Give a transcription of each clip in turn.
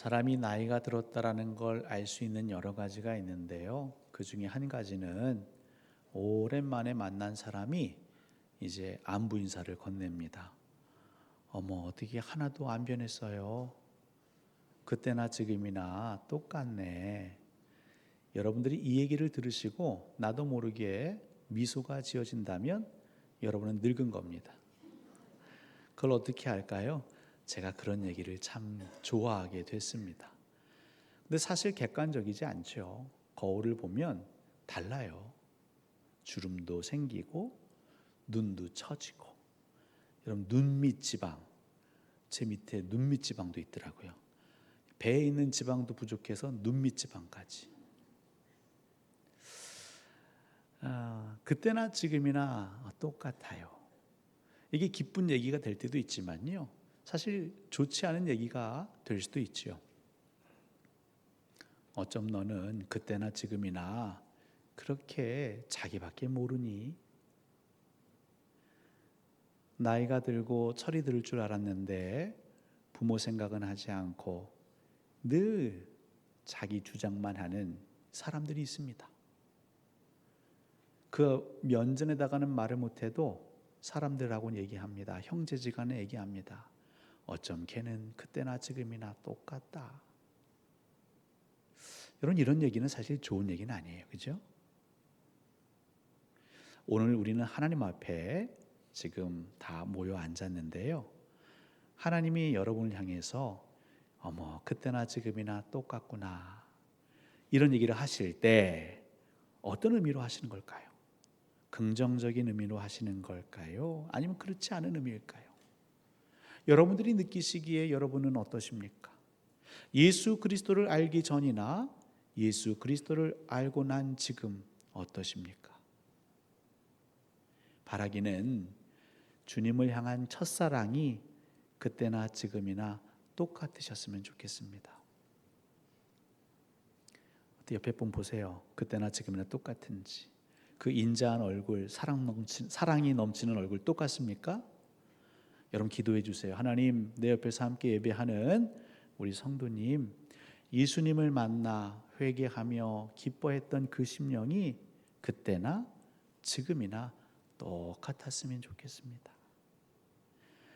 사람이 나이가 들었다라는 걸 알 수 있는 여러 가지가 있는데요. 그 중에 한 가지는 오랜만에 만난 사람이 이제 안부 인사를 건넵니다. 어머, 어떻게 하나도 안 변했어요. 그때나 지금이나 똑같네. 여러분들이 이 얘기를 들으시고 나도 모르게 미소가 지어진다면 여러분은 늙은 겁니다. 그걸 어떻게 할까요? 제가 그런 얘기를 참 좋아하게 됐습니다. 근데 사실 객관적이지 않죠. 거울을 보면 달라요. 주름도 생기고 눈도 처지고. 여러분, 눈밑 지방, 제 밑에 눈밑 지방도 있더라고요. 배에 있는 지방도 부족해서 눈밑 지방까지. 그때나 지금이나 똑같아요. 이게 기쁜 얘기가 될 때도 있지만요, 사실 좋지 않은 얘기가 될 수도 있지요. 어쩜 너는 그때나 지금이나 그렇게 자기밖에 모르니? 나이가 들고 철이 들 줄 알았는데 부모 생각은 하지 않고 늘 자기 주장만 하는 사람들이 있습니다. 그 면전에다가는 말을 못해도 사람들하고는 얘기합니다. 형제지간에 얘기합니다. 어쩜 걔는 그때나 지금이나 똑같다. 여러분, 이런 얘기는 사실 좋은 얘기는 아니에요. 그죠? 오늘 우리는 하나님 앞에 지금 다 모여 앉았는데요, 하나님이 여러분을 향해서 어머, 그때나 지금이나 똑같구나, 이런 얘기를 하실 때 어떤 의미로 하시는 걸까요? 긍정적인 의미로 하시는 걸까요? 아니면 그렇지 않은 의미일까요? 여러분들이 느끼시기에 여러분은 어떠십니까? 예수 그리스도를 알기 전이나 예수 그리스도를 알고 난 지금 어떠십니까? 바라기는 주님을 향한 첫사랑이 그때나 지금이나 똑같으셨으면 좋겠습니다. 옆에 분 보세요. 그때나 지금이나 똑같은지. 그 인자한 얼굴, 사랑이 넘치는 얼굴 똑같습니까? 여러분, 기도해 주세요. 하나님, 내 옆에서 함께 예배하는 우리 성도님, 예수님을 만나 회개하며 기뻐했던 그 심령이 그때나 지금이나 똑같았으면 좋겠습니다.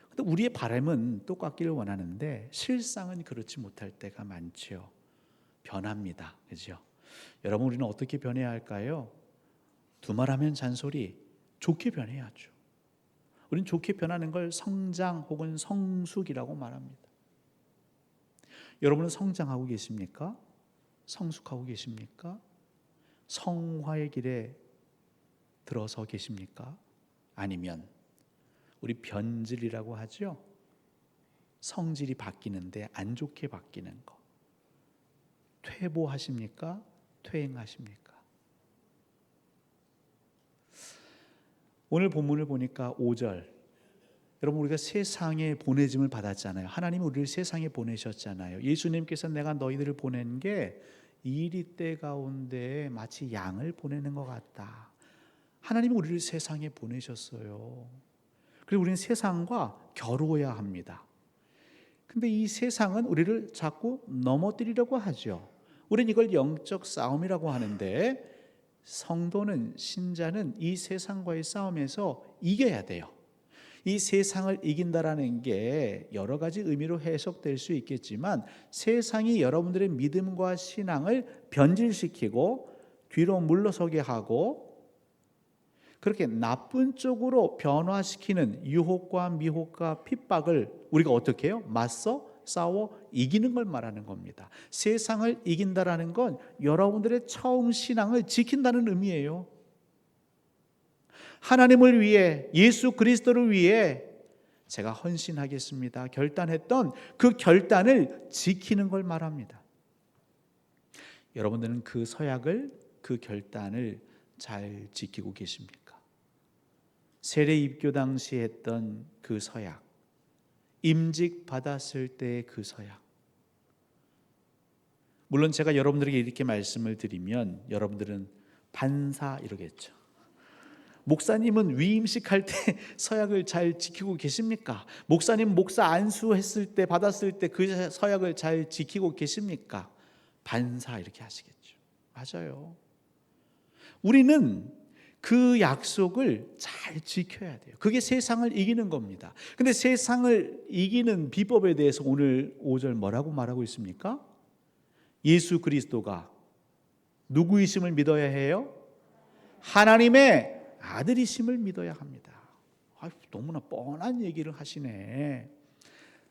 근데 우리의 바람은 똑같기를 원하는데 실상은 그렇지 못할 때가 많죠. 변합니다. 그죠? 여러분, 우리는 어떻게 변해야 할까요? 두말하면 잔소리, 좋게 변해야죠. 우리는 좋게 변하는 걸 성장 혹은 성숙이라고 말합니다. 여러분은 성장하고 계십니까? 성숙하고 계십니까? 성화의 길에 들어서 계십니까? 아니면 우리 변질이라고 하죠. 성질이 바뀌는데 안 좋게 바뀌는 거. 퇴보하십니까? 퇴행하십니까? 오늘 본문을 보니까 5절, 여러분, 우리가 세상에 보내짐을 받았잖아요. 하나님이 우리를 세상에 보내셨잖아요. 예수님께서 내가 너희들을 보낸 게 이리 때 가운데 마치 양을 보내는 것 같다. 하나님이 우리를 세상에 보내셨어요. 그리고 우리는 세상과 겨루어야 합니다. 근데 이 세상은 우리를 자꾸 넘어뜨리려고 하죠. 우리는 이걸 영적 싸움이라고 하는데, 성도는, 신자는 이 세상과의 싸움에서 이겨야 돼요. 이 세상을 이긴다라는 게 여러 가지 의미로 해석될 수 있겠지만, 세상이 여러분들의 믿음과 신앙을 변질시키고 뒤로 물러서게 하고 그렇게 나쁜 쪽으로 변화시키는 유혹과 미혹과 핍박을 우리가 어떻게 해요? 맞서 싸워 이기는 걸 말하는 겁니다. 세상을 이긴다라는 건 여러분들의 처음 신앙을 지킨다는 의미예요. 하나님을 위해, 예수 그리스도를 위해 제가 헌신하겠습니다 결단했던 그 결단을 지키는 걸 말합니다. 여러분들은 그 서약을, 그 결단을 잘 지키고 계십니까? 세례 입교 당시 했던 그 서약, 임직 받았을 때의 그 서약. 물론 제가 여러분들에게 이렇게 말씀을 드리면 여러분들은 반사 이러겠죠. 목사님은 위임식할 때 서약을 잘 지키고 계십니까? 목사님 목사 안수했을 때 받았을 때 그 서약을 잘 지키고 계십니까? 반사 이렇게 하시겠죠. 맞아요. 우리는 그 약속을 잘 지켜야 돼요. 그게 세상을 이기는 겁니다. 근데 세상을 이기는 비법에 대해서 오늘 5절 뭐라고 말하고 있습니까? 예수 그리스도가 누구이심을 믿어야 해요? 하나님의 아들이심을 믿어야 합니다. 너무나 뻔한 얘기를 하시네.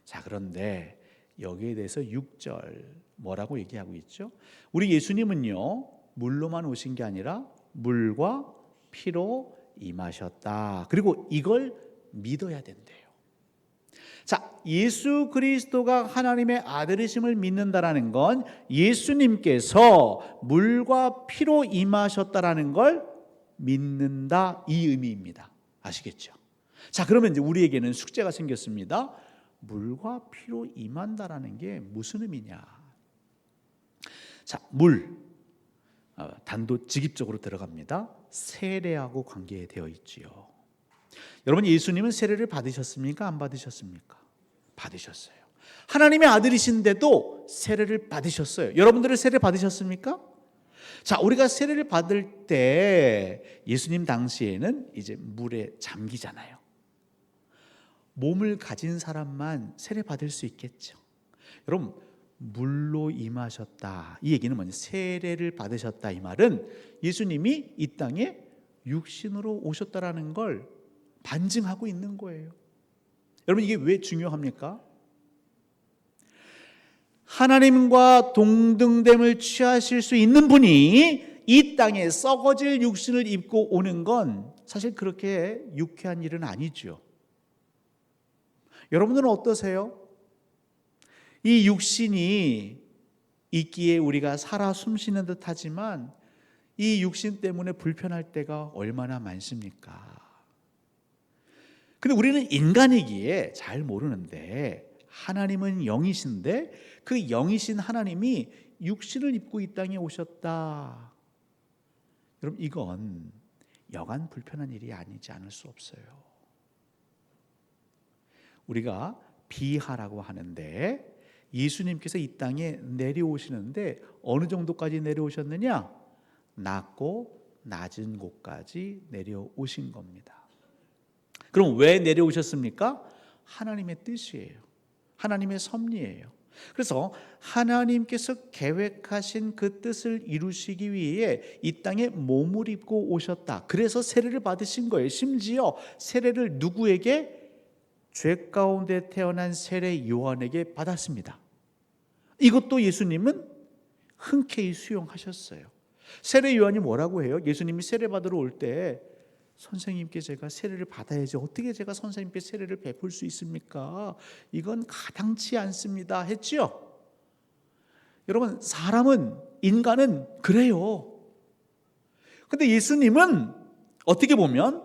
자, 그런데 여기에 대해서 6절 뭐라고 얘기하고 있죠? 우리 예수님은요, 물로만 오신 게 아니라 물과 피로 임하셨다. 그리고 이걸 믿어야 된대요. 자, 예수 그리스도가 하나님의 아들이심을 믿는다라는 건 예수님께서 물과 피로 임하셨다라는 걸 믿는다, 이 의미입니다. 아시겠죠? 자, 그러면 이제 우리에게는 숙제가 생겼습니다. 물과 피로 임한다라는 게 무슨 의미냐? 자, 물 단도직입적으로 들어갑니다. 세례하고 관계되어 있지요. 여러분, 예수님은 세례를 받으셨습니까? 안 받으셨습니까? 받으셨어요. 하나님의 아들이신데도 세례를 받으셨어요. 여러분들은 세례 받으셨습니까? 자, 우리가 세례를 받을 때 예수님 당시에는 이제 물에 잠기잖아요. 몸을 가진 사람만 세례 받을 수 있겠죠. 여러분, 물로 임하셨다, 이 얘기는 뭐냐? 세례를 받으셨다, 이 말은 예수님이 이 땅에 육신으로 오셨다라는 걸 반증하고 있는 거예요. 여러분, 이게 왜 중요합니까? 하나님과 동등됨을 취하실 수 있는 분이 이 땅에 썩어질 육신을 입고 오는 건 사실 그렇게 유쾌한 일은 아니죠. 여러분들은 어떠세요? 이 육신이 있기에 우리가 살아 숨쉬는 듯 하지만 이 육신 때문에 불편할 때가 얼마나 많습니까? 근데 우리는 인간이기에 잘 모르는데 하나님은 영이신데 그 영이신 하나님이 육신을 입고 이 땅에 오셨다. 여러분, 이건 여간 불편한 일이 아니지 않을 수 없어요. 우리가 비하라고 하는데 예수님께서 이 땅에 내려오시는데 어느 정도까지 내려오셨느냐? 낮고 낮은 곳까지 내려오신 겁니다. 그럼 왜 내려오셨습니까? 하나님의 뜻이에요. 하나님의 섭리예요. 그래서 하나님께서 계획하신 그 뜻을 이루시기 위해 이 땅에 몸을 입고 오셨다. 그래서 세례를 받으신 거예요. 심지어 세례를 누구에게? 죄 가운데 태어난 세례 요한에게 받았습니다. 이것도 예수님은 흔쾌히 수용하셨어요. 세례 요한이 뭐라고 해요? 예수님이 세례 받으러 올 때 선생님께 제가 세례를 받아야지 어떻게 제가 선생님께 세례를 베풀 수 있습니까? 이건 가당치 않습니다 했죠. 여러분, 사람은, 인간은 그래요. 근데 예수님은 어떻게 보면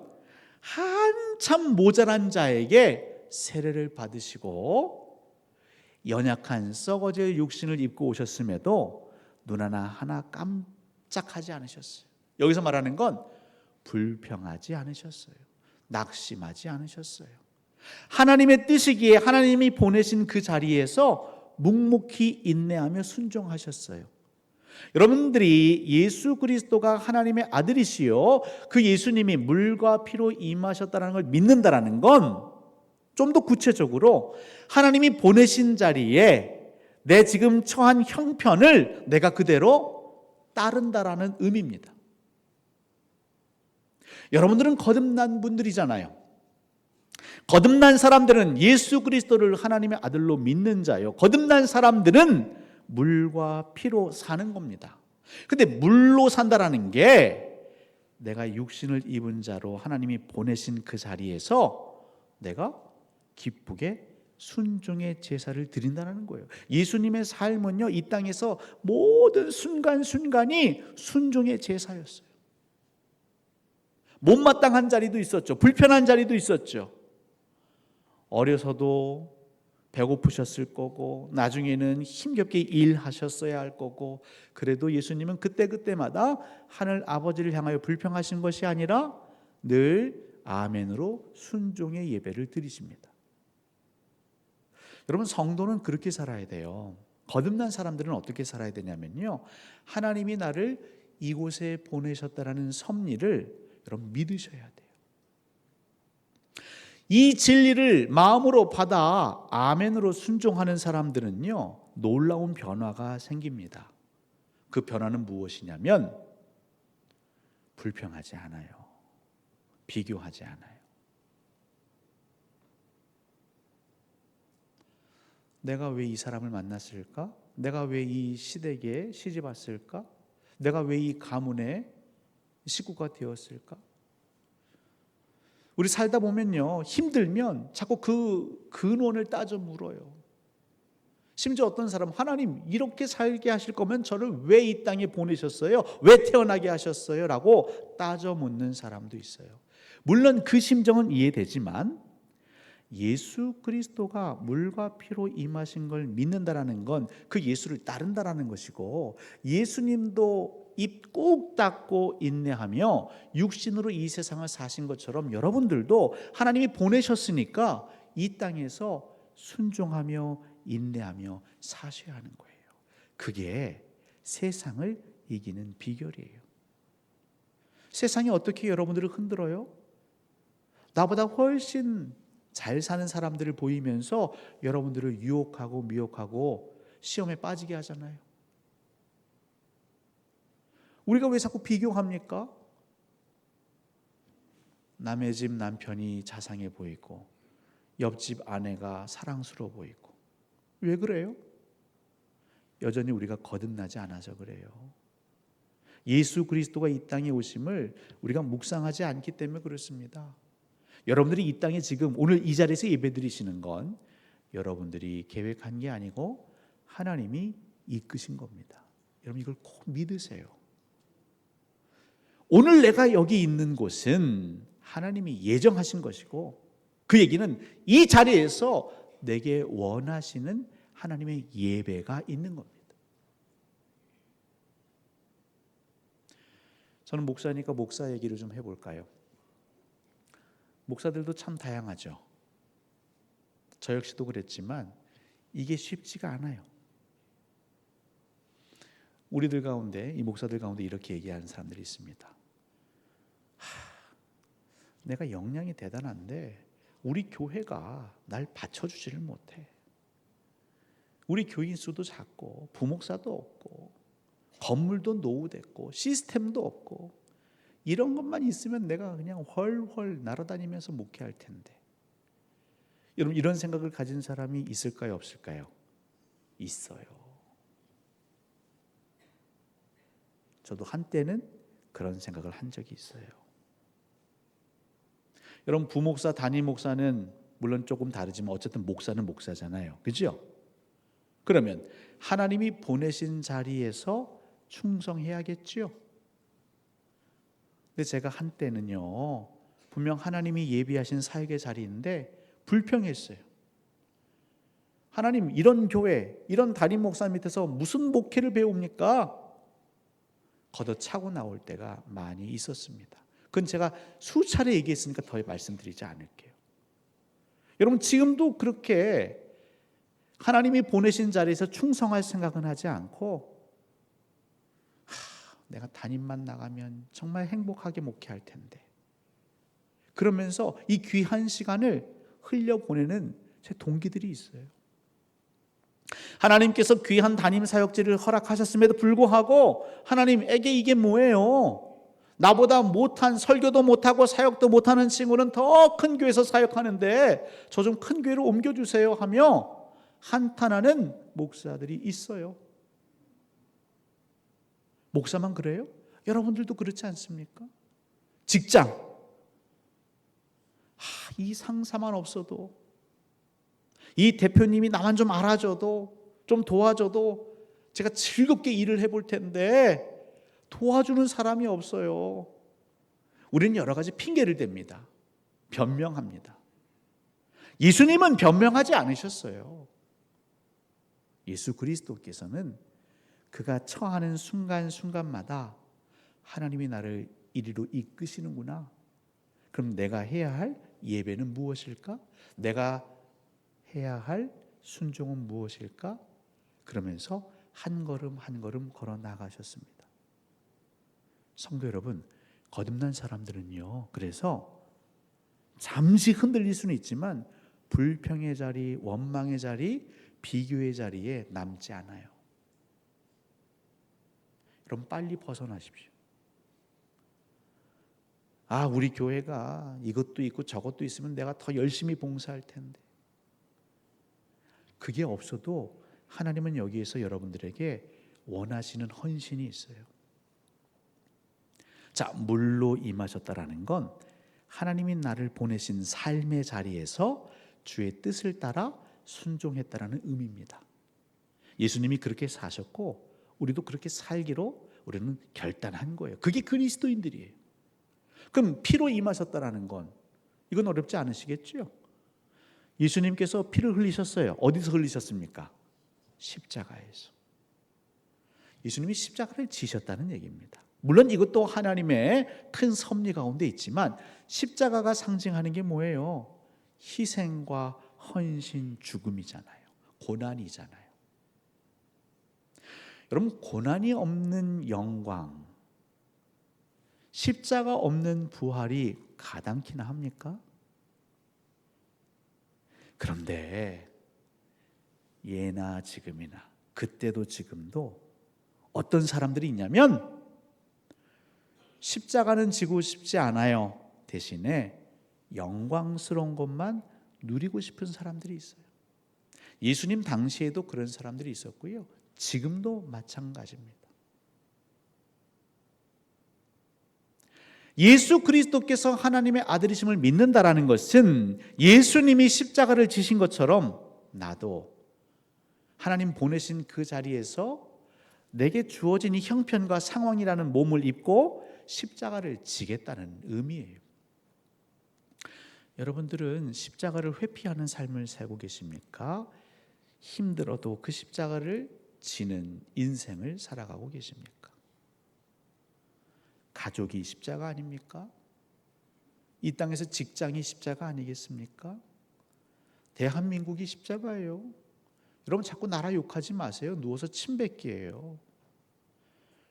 한참 모자란 자에게 세례를 받으시고 연약한 썩어질 육신을 입고 오셨음에도 눈 하나 깜짝하지 않으셨어요. 여기서 말하는 건 불평하지 않으셨어요. 낙심하지 않으셨어요. 하나님의 뜻이기에 하나님이 보내신 그 자리에서 묵묵히 인내하며 순종하셨어요. 여러분들이 예수 그리스도가 하나님의 아들이시요 그 예수님이 물과 피로 임하셨다는 걸 믿는다라는 건 좀 더 구체적으로 하나님이 보내신 자리에 내 지금 처한 형편을 내가 그대로 따른다라는 의미입니다. 여러분들은 거듭난 분들이잖아요. 거듭난 사람들은 예수 그리스도를 하나님의 아들로 믿는 자요. 거듭난 사람들은 물과 피로 사는 겁니다. 근데 물로 산다라는 게 내가 육신을 입은 자로 하나님이 보내신 그 자리에서 내가 기쁘게 순종의 제사를 드린다는 거예요. 예수님의 삶은요, 이 땅에서 모든 순간순간이 순종의 제사였어요. 못마땅한 자리도 있었죠. 불편한 자리도 있었죠. 어려서도 배고프셨을 거고 나중에는 힘겹게 일하셨어야 할 거고, 그래도 예수님은 그때마다 하늘 아버지를 향하여 불평하신 것이 아니라 늘 아멘으로 순종의 예배를 드리십니다. 여러분, 성도는 그렇게 살아야 돼요. 거듭난 사람들은 어떻게 살아야 되냐면요, 하나님이 나를 이곳에 보내셨다라는 섭리를 여러분 믿으셔야 돼요. 이 진리를 마음으로 받아 아멘으로 순종하는 사람들은요, 놀라운 변화가 생깁니다. 그 변화는 무엇이냐면 불평하지 않아요. 비교하지 않아요. 내가 왜 이 사람을 만났을까? 내가 왜 이 시댁에 시집 왔을까? 내가 왜 이 가문에 식구가 되었을까? 우리 살다 보면요, 힘들면 자꾸 그 근원을 따져 물어요. 심지어 어떤 사람은 하나님 이렇게 살게 하실 거면 저를 왜 이 땅에 보내셨어요? 왜 태어나게 하셨어요? 라고 따져 묻는 사람도 있어요. 물론 그 심정은 이해되지만 예수 그리스도가 물과 피로 임하신 걸 믿는다라는 건 그 예수를 따른다라는 것이고, 예수님도 입 꾹 닫고 인내하며 육신으로 이 세상을 사신 것처럼 여러분들도 하나님이 보내셨으니까 이 땅에서 순종하며 인내하며 사셔야 하는 거예요. 그게 세상을 이기는 비결이에요. 세상이 어떻게 여러분들을 흔들어요? 나보다 훨씬 잘 사는 사람들을 보이면서 여러분들을 유혹하고 미혹하고 시험에 빠지게 하잖아요. 우리가 왜 자꾸 비교합니까? 남의 집 남편이 자상해 보이고 옆집 아내가 사랑스러워 보이고. 왜 그래요? 여전히 우리가 거듭나지 않아서 그래요. 예수 그리스도가 이 땅에 오심을 우리가 묵상하지 않기 때문에 그렇습니다. 여러분들이 이 땅에 지금 오늘 이 자리에서 예배드리시는 건 여러분들이 계획한 게 아니고 하나님이 이끄신 겁니다. 여러분 이걸 꼭 믿으세요. 오늘 내가 여기 있는 곳은 하나님이 예정하신 것이고, 그 얘기는 이 자리에서 내게 원하시는 하나님의 예배가 있는 겁니다. 저는 목사니까 목사 얘기를 좀 해볼까요? 목사들도 참 다양하죠. 저 역시도 그랬지만 이게 쉽지가 않아요. 우리들 가운데, 이 목사들 가운데 이렇게 얘기하는 사람들이 있습니다. 내가 역량이 대단한데 우리 교회가 날 받쳐주지를 못해. 우리 교인 수도 작고 부목사도 없고 건물도 노후됐고 시스템도 없고 이런 것만 있으면 내가 그냥 훨훨 날아다니면서 목회할 텐데. 여러분 이런 생각을 가진 사람이 있을까요, 없을까요? 있어요. 저도 한때는 그런 생각을 한 적이 있어요. 여러분 부목사, 담임 목사는 물론 조금 다르지만 어쨌든 목사는 목사잖아요. 그렇죠? 그러면 하나님이 보내신 자리에서 충성해야겠죠. 근데 제가 한때는요, 분명 하나님이 예비하신 사역의 자리인데 불평했어요. 하나님 이런 교회, 이런 담임 목사 밑에서 무슨 목회를 배웁니까? 걷어차고 나올 때가 많이 있었습니다. 그건 제가 수차례 얘기했으니까 더 말씀드리지 않을게요. 여러분 지금도 그렇게 하나님이 보내신 자리에서 충성할 생각은 하지 않고 내가 담임만 나가면 정말 행복하게 목회할 텐데, 그러면서 이 귀한 시간을 흘려보내는 제 동기들이 있어요. 하나님께서 귀한 담임 사역지를 허락하셨음에도 불구하고 하나님에게 이게 뭐예요? 나보다 못한, 설교도 못하고 사역도 못하는 친구는 더 큰 교회에서 사역하는데 저 좀 큰 교회로 옮겨주세요 하며 한탄하는 목사들이 있어요. 목사만 그래요? 여러분들도 그렇지 않습니까? 직장, 이 상사만 없어도, 이 대표님이 나만 좀 알아줘도, 좀 도와줘도 제가 즐겁게 일을 해볼 텐데 도와주는 사람이 없어요. 우리는 여러 가지 핑계를 댑니다. 변명합니다. 예수님은 변명하지 않으셨어요. 예수 그리스도께서는 그가 처하는 순간순간마다 하나님이 나를 이리로 이끄시는구나, 그럼 내가 해야 할 예배는 무엇일까? 내가 해야 할 순종은 무엇일까? 그러면서 한 걸음 한 걸음 걸어 나가셨습니다. 성도 여러분, 거듭난 사람들은요, 그래서 잠시 흔들릴 수는 있지만 불평의 자리, 원망의 자리, 비교의 자리에 남지 않아요. 그럼 빨리 벗어나십시오. 아, 우리 교회가 이것도 있고 저것도 있으면 내가 더 열심히 봉사할 텐데. 그게 없어도 하나님은 여기에서 여러분들에게 원하시는 헌신이 있어요. 자, 물로 임하셨다라는 건 하나님이 나를 보내신 삶의 자리에서 주의 뜻을 따라 순종했다라는 의미입니다. 예수님이 그렇게 사셨고 우리도 그렇게 살기로 우리는 결단한 거예요. 그게 그리스도인들이에요. 그럼 피로 임하셨다라는 건 이건 어렵지 않으시겠죠? 예수님께서 피를 흘리셨어요. 어디서 흘리셨습니까? 십자가에서. 예수님이 십자가를 지셨다는 얘기입니다. 물론 이것도 하나님의 큰 섭리 가운데 있지만 십자가가 상징하는 게 뭐예요? 희생과 헌신, 죽음이잖아요. 고난이잖아요. 여러분, 고난이 없는 영광, 십자가 없는 부활이 가당키나 합니까? 그런데 예나 지금이나 그때도 지금도 어떤 사람들이 있냐면 십자가는 지고 싶지 않아요. 대신에 영광스러운 것만 누리고 싶은 사람들이 있어요. 예수님 당시에도 그런 사람들이 있었고요. 지금도 마찬가지입니다. 예수 그리스도께서 하나님의 아들이심을 믿는다라는 것은 예수님이 십자가를 지신 것처럼 나도 하나님 보내신 그 자리에서 내게 주어진 이 형편과 상황이라는 몸을 입고 십자가를 지겠다는 의미예요. 여러분들은 십자가를 회피하는 삶을 살고 계십니까? 힘들어도 그 십자가를 지는 인생을 살아가고 계십니까? 가족이 십자가 아닙니까? 이 땅에서 직장이 십자가 아니겠습니까? 대한민국이 십자가예요. 여러분 자꾸 나라 욕하지 마세요. 누워서 침 뱉기예요.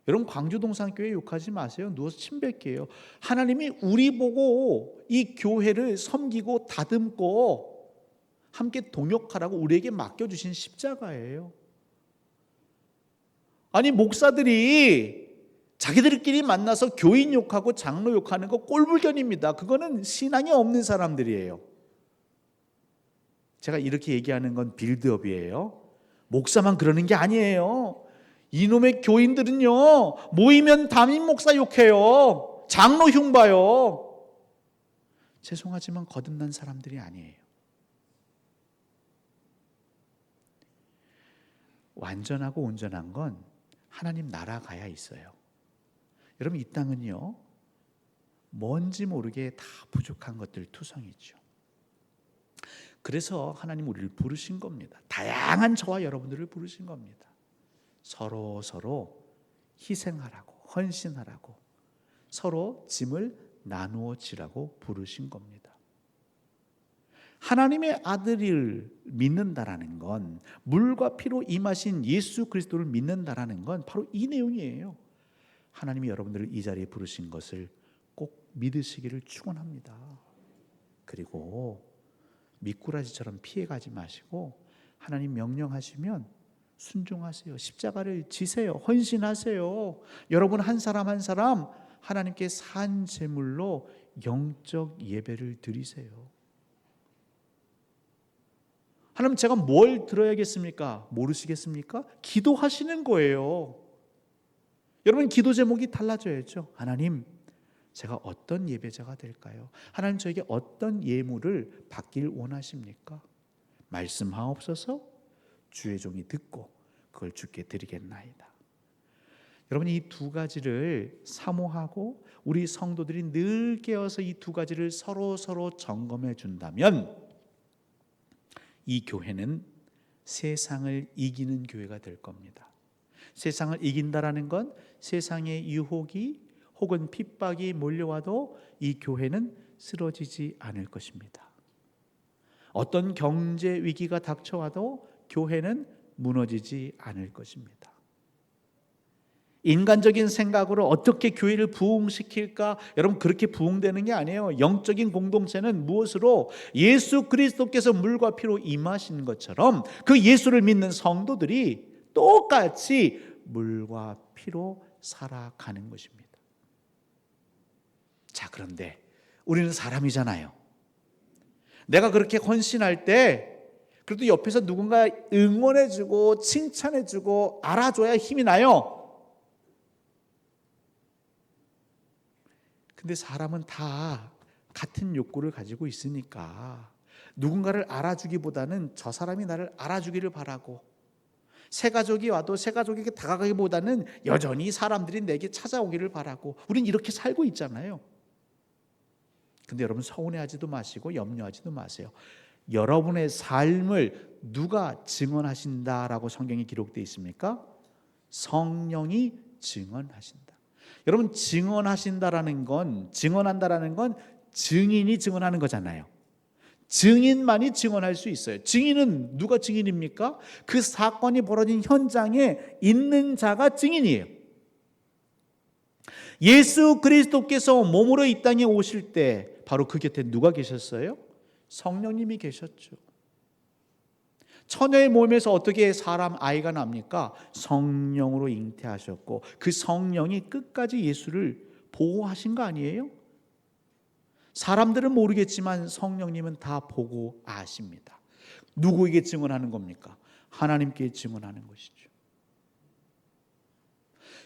여러분 광주동산교회 욕하지 마세요. 누워서 침 뱉기예요. 하나님이 우리 보고 이 교회를 섬기고 다듬고 함께 동역하라고 우리에게 맡겨주신 십자가예요. 아니 목사들이 자기들끼리 만나서 교인 욕하고 장로 욕하는 거 꼴불견입니다. 그거는 신앙이 없는 사람들이에요. 제가 이렇게 얘기하는 건 빌드업이에요. 목사만 그러는 게 아니에요. 이놈의 교인들은요, 모이면 담임 목사 욕해요. 장로 흉봐요. 죄송하지만 거듭난 사람들이 아니에요. 완전하고 온전한 건 하나님 나라 가야 있어요. 여러분 이 땅은요, 뭔지 모르게 다 부족한 것들 투성이죠. 그래서 하나님 우리를 부르신 겁니다. 다양한 저와 여러분들을 부르신 겁니다. 서로 희생하라고, 헌신하라고, 서로 짐을 나누어 지라고 부르신 겁니다. 하나님의 아들을 믿는다라는 건, 물과 피로 임하신 예수 그리스도를 믿는다라는 건 바로 이 내용이에요. 하나님이 여러분들을 이 자리에 부르신 것을 꼭 믿으시기를 축원합니다. 그리고 미꾸라지처럼 피해가지 마시고 하나님 명령하시면 순종하세요. 십자가를 지세요. 헌신하세요. 여러분 한 사람 한 사람 하나님께 산 제물로 영적 예배를 드리세요. 하나님 제가 뭘 들어야겠습니까? 모르시겠습니까? 기도하시는 거예요. 여러분 기도 제목이 달라져야죠. 하나님 제가 어떤 예배자가 될까요? 하나님 저에게 어떤 예물을 받길 원하십니까? 말씀하옵소서. 주의 종이 듣고 그걸 주께 드리겠나이다. 여러분 이 두 가지를 사모하고 우리 성도들이 늘 깨어서 이 두 가지를 서로 점검해 준다면 이 교회는 세상을 이기는 교회가 될 겁니다. 세상을 이긴다라는 건 세상의 유혹이 혹은 핍박이 몰려와도 이 교회는 쓰러지지 않을 것입니다. 어떤 경제 위기가 닥쳐와도 교회는 무너지지 않을 것입니다. 인간적인 생각으로 어떻게 교회를 부흥시킬까? 여러분, 그렇게 부흥되는 게 아니에요. 영적인 공동체는 무엇으로? 예수 그리스도께서 물과 피로 임하신 것처럼 그 예수를 믿는 성도들이 똑같이 물과 피로 살아가는 것입니다. 자, 그런데 우리는 사람이잖아요. 내가 그렇게 헌신할 때 그래도 옆에서 누군가 응원해주고 칭찬해주고 알아줘야 힘이 나요. 근데 사람은 다 같은 욕구를 가지고 있으니까 누군가를 알아주기보다는 저 사람이 나를 알아주기를 바라고, 새 가족이 와도 새 가족에게 다가가기보다는 여전히 사람들이 내게 찾아오기를 바라고, 우린 이렇게 살고 있잖아요. 근데 여러분, 서운해하지도 마시고 염려하지도 마세요. 여러분의 삶을 누가 증언하신다라고 성경에 기록되어 있습니까? 성령이 증언하신다. 여러분, 증언한다라는 건 증인이 증언하는 거잖아요. 증인만이 증언할 수 있어요. 증인은 누가 증인입니까? 그 사건이 벌어진 현장에 있는 자가 증인이에요. 예수 그리스도께서 몸으로 이 땅에 오실 때 바로 그 곁에 누가 계셨어요? 성령님이 계셨죠. 처녀의 몸에서 어떻게 사람 아이가 납니까? 성령으로 잉태하셨고 그 성령이 끝까지 예수를 보호하신 거 아니에요? 사람들은 모르겠지만 성령님은 다 보고 아십니다. 누구에게 증언하는 겁니까? 하나님께 증언하는 것이죠.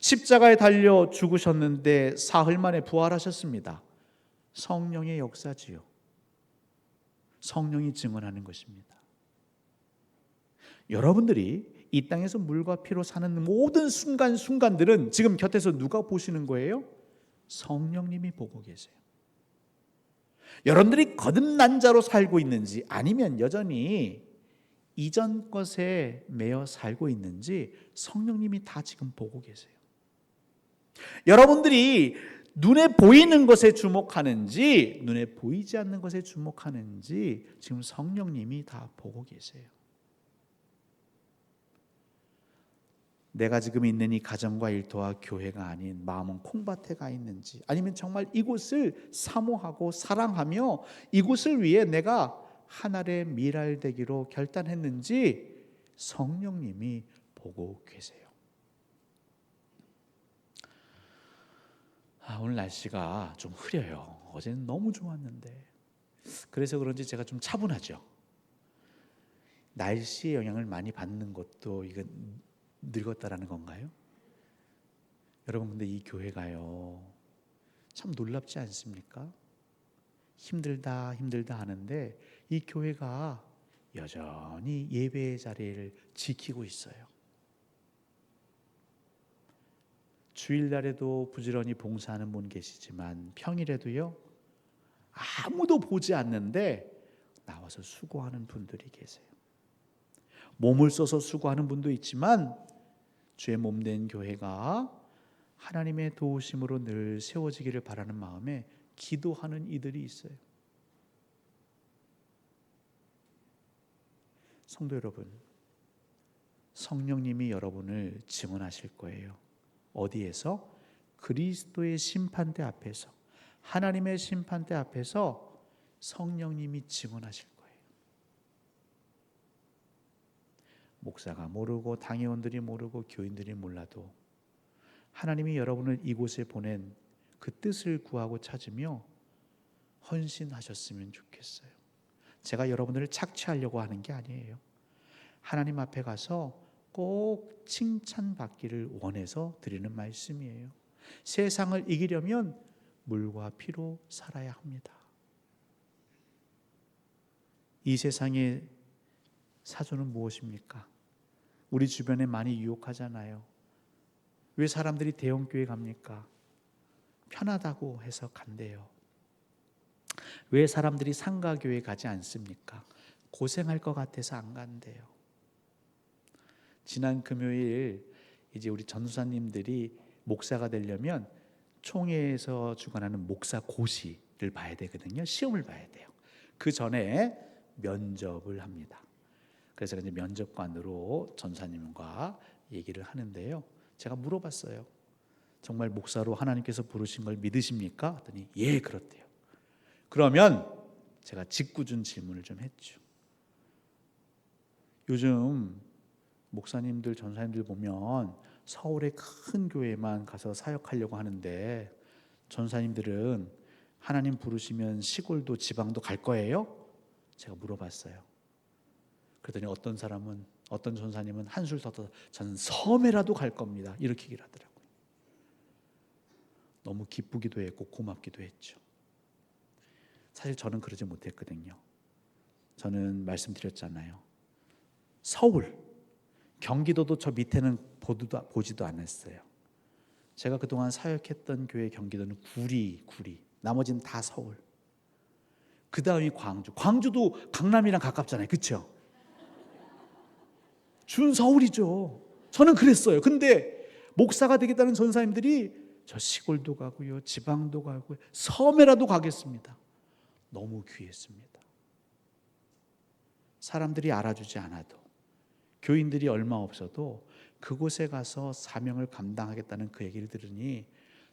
십자가에 달려 죽으셨는데 사흘 만에 부활하셨습니다. 성령의 역사지요. 성령이 증언하는 것입니다. 여러분들이 이 땅에서 물과 피로 사는 모든 순간순간들은 지금 곁에서 누가 보시는 거예요? 성령님이 보고 계세요. 여러분들이 거듭난 자로 살고 있는지 아니면 여전히 이전 것에 매여 살고 있는지 성령님이 다 지금 보고 계세요. 여러분들이 눈에 보이는 것에 주목하는지 눈에 보이지 않는 것에 주목하는지 지금 성령님이 다 보고 계세요. 내가 지금 있는 이 가정과 일터와 교회가 아닌 마음은 콩밭에 가 있는지, 아니면 정말 이곳을 사모하고 사랑하며 이곳을 위해 내가 하늘의 밀알되기로 결단했는지 성령님이 보고 계세요. 오늘 날씨가 좀 흐려요. 어제는 너무 좋았는데 그래서 그런지 제가 좀 차분하죠. 날씨의 영향을 많이 받는 것도 이건 늙었다라는 건가요? 여러분, 근데 이 교회가요 참 놀랍지 않습니까? 힘들다 하는데 이 교회가 여전히 예배의 자리를 지키고 있어요. 주일날에도 부지런히 봉사하는 분 계시지만 평일에도요 아무도 보지 않는데 나와서 수고하는 분들이 계세요. 몸을 써서 수고하는 분도 있지만 주의 몸된 교회가 하나님의 도우심으로 늘 세워지기를 바라는 마음에 기도하는 이들이 있어요. 성도 여러분, 성령님이 여러분을 증언하실 거예요. 어디에서? 그리스도의 심판대 앞에서, 하나님의 심판대 앞에서 성령님이 증언하실 거예요. 목사가 모르고 당회원들이 모르고 교인들이 몰라도 하나님이 여러분을 이곳에 보낸 그 뜻을 구하고 찾으며 헌신하셨으면 좋겠어요. 제가 여러분들을 착취하려고 하는 게 아니에요. 하나님 앞에 가서 꼭 칭찬받기를 원해서 드리는 말씀이에요. 세상을 이기려면 물과 피로 살아야 합니다. 이 세상의 사조는 무엇입니까? 우리 주변에 많이 유혹하잖아요. 왜 사람들이 대형교회 갑니까? 편하다고 해서 간대요. 왜 사람들이 상가교회 가지 않습니까? 고생할 것 같아서 안 간대요. 지난 금요일 이제 우리 전도사님들이 목사가 되려면 총회에서 주관하는 목사 고시를 봐야 되거든요. 시험을 봐야 돼요. 그 전에 면접을 합니다. 그래서 이제 면접관으로 전사님과 얘기를 하는데요. 제가 물어봤어요. 정말 목사로 하나님께서 부르신 걸 믿으십니까? 했더니 예, 그렇대요. 그러면 제가 짓궂은 질문을 좀 했죠. 요즘 목사님들, 전사님들 보면 서울의 큰 교회만 가서 사역하려고 하는데 전사님들은 하나님 부르시면 시골도 지방도 갈 거예요? 제가 물어봤어요. 그랬더니 어떤 전사님은 한술 더 떠서 저는 섬에라도 갈 겁니다. 이렇게 얘기를 하더라고요. 너무 기쁘기도 했고 고맙기도 했죠. 사실 저는 그러지 못했거든요. 저는 말씀드렸잖아요. 서울, 경기도도 저 밑에는 보지도 않았어요. 제가 그동안 사역했던 교회 경기도는 구리, 나머지는 다 서울. 그 다음이 광주도 강남이랑 가깝잖아요. 그렇죠? 준서울이죠. 저는 그랬어요. 근데 목사가 되겠다는 전사님들이 저 시골도 가고요, 지방도 가고요, 섬에라도 가겠습니다. 너무 귀했습니다. 사람들이 알아주지 않아도, 교인들이 얼마 없어도 그곳에 가서 사명을 감당하겠다는 그 얘기를 들으니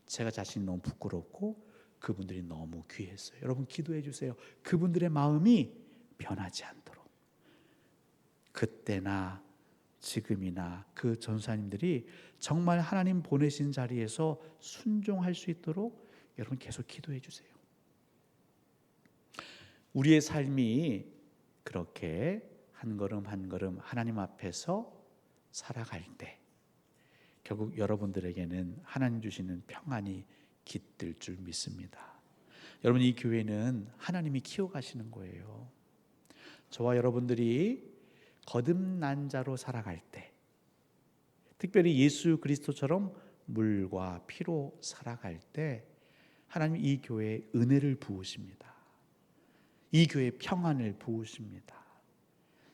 제가 자신이 너무 부끄럽고 그분들이 너무 귀했어요. 여러분 기도해 주세요. 그분들의 마음이 변하지 않도록. 그때나 지금이나 그 전사님들이 정말 하나님 보내신 자리에서 순종할 수 있도록 여러분 계속 기도해 주세요. 우리의 삶이 그렇게 한 걸음 한 걸음 하나님 앞에서 살아갈 때 결국 여러분들에게는 하나님 주시는 평안이 깃들 줄 믿습니다. 여러분 이 교회는 하나님이 키워가시는 거예요. 저와 여러분들이 거듭난 자로 살아갈 때, 특별히 예수 그리스도처럼 물과 피로 살아갈 때 하나님 이 교회에 은혜를 부으십니다. 이 교회에 평안을 부으십니다.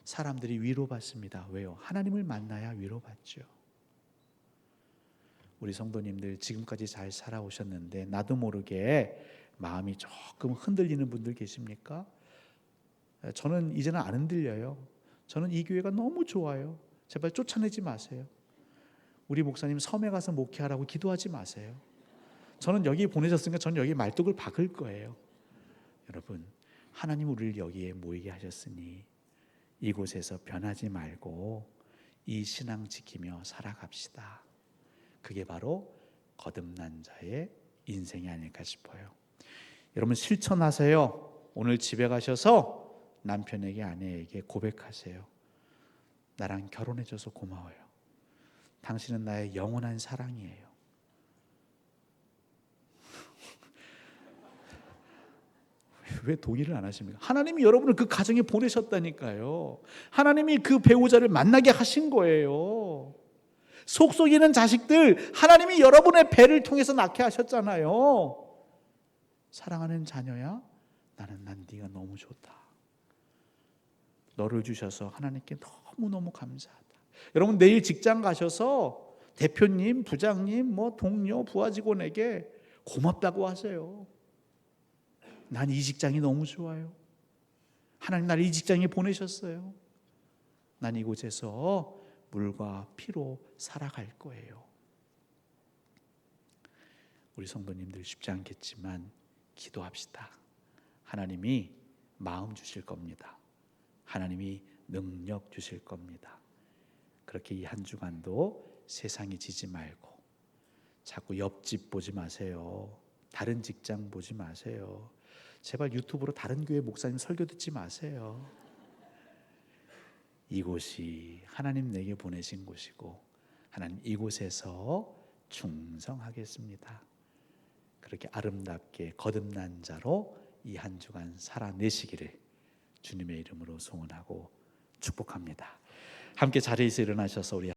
사람들이 위로받습니다. 왜요? 하나님을 만나야 위로받죠. 우리 성도님들 지금까지 잘 살아오셨는데 나도 모르게 마음이 조금 흔들리는 분들 계십니까? 저는 이제는 안 흔들려요. 저는 이 교회가 너무 좋아요. 제발 쫓아내지 마세요. 우리 목사님 섬에 가서 목회하라고 기도하지 마세요. 저는 여기 보내셨으니까 저는 여기 말뚝을 박을 거예요. 여러분, 하나님 우리를 여기에 모이게 하셨으니 이곳에서 변하지 말고 이 신앙 지키며 살아갑시다. 그게 바로 거듭난 자의 인생이 아닐까 싶어요. 여러분 실천하세요. 오늘 집에 가셔서 남편에게 아내에게 고백하세요. 나랑 결혼해줘서 고마워요. 당신은 나의 영원한 사랑이에요. 왜 동의를 안 하십니까? 하나님이 여러분을 그 가정에 보내셨다니까요. 하나님이 그 배우자를 만나게 하신 거예요. 속속이는 자식들 하나님이 여러분의 배를 통해서 낳게 하셨잖아요. 사랑하는 자녀야, 난 네가 너무 좋다. 너를 주셔서 하나님께 너무너무 감사하다. 여러분 내일 직장 가셔서 대표님, 부장님, 동료, 부하 직원에게 고맙다고 하세요. 난 이 직장이 너무 좋아요. 하나님 나를 이 직장에 보내셨어요. 난 이곳에서 물과 피로 살아갈 거예요. 우리 성도님들 쉽지 않겠지만 기도합시다. 하나님이 마음 주실 겁니다. 하나님이 능력 주실 겁니다. 그렇게 이 한 주간도 세상에 지지 말고 자꾸 옆집 보지 마세요. 다른 직장 보지 마세요. 제발 유튜브로 다른 교회 목사님 설교 듣지 마세요. 이곳이 하나님 내게 보내신 곳이고 하나님 이곳에서 충성하겠습니다. 그렇게 아름답게 거듭난 자로 이 한 주간 살아내시기를 주님의 이름으로 소원하고 축복합니다. 함께 자리에서 일어나셔서 우리